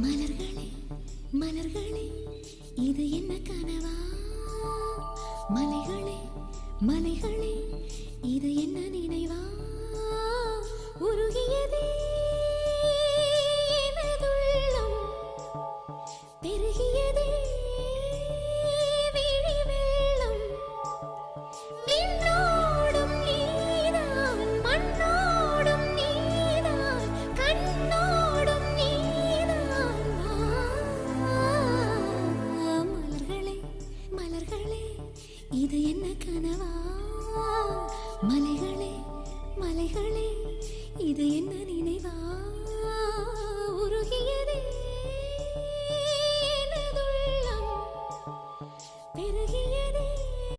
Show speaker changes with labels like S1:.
S1: மலர்களே மலர்களே இது என்ன கனவா? மலைகளே மலைகளே இது என்ன நினைவா? உருகியதே எனதுள்ளம், பெருகியதே விழி வெள்ளம். விண்ணோடும் நீதான், மண்ணோடும் நீதான், கண்ணோடும் நீதான். மலர்களே மலர்களே இது என்ன கனவா? மலை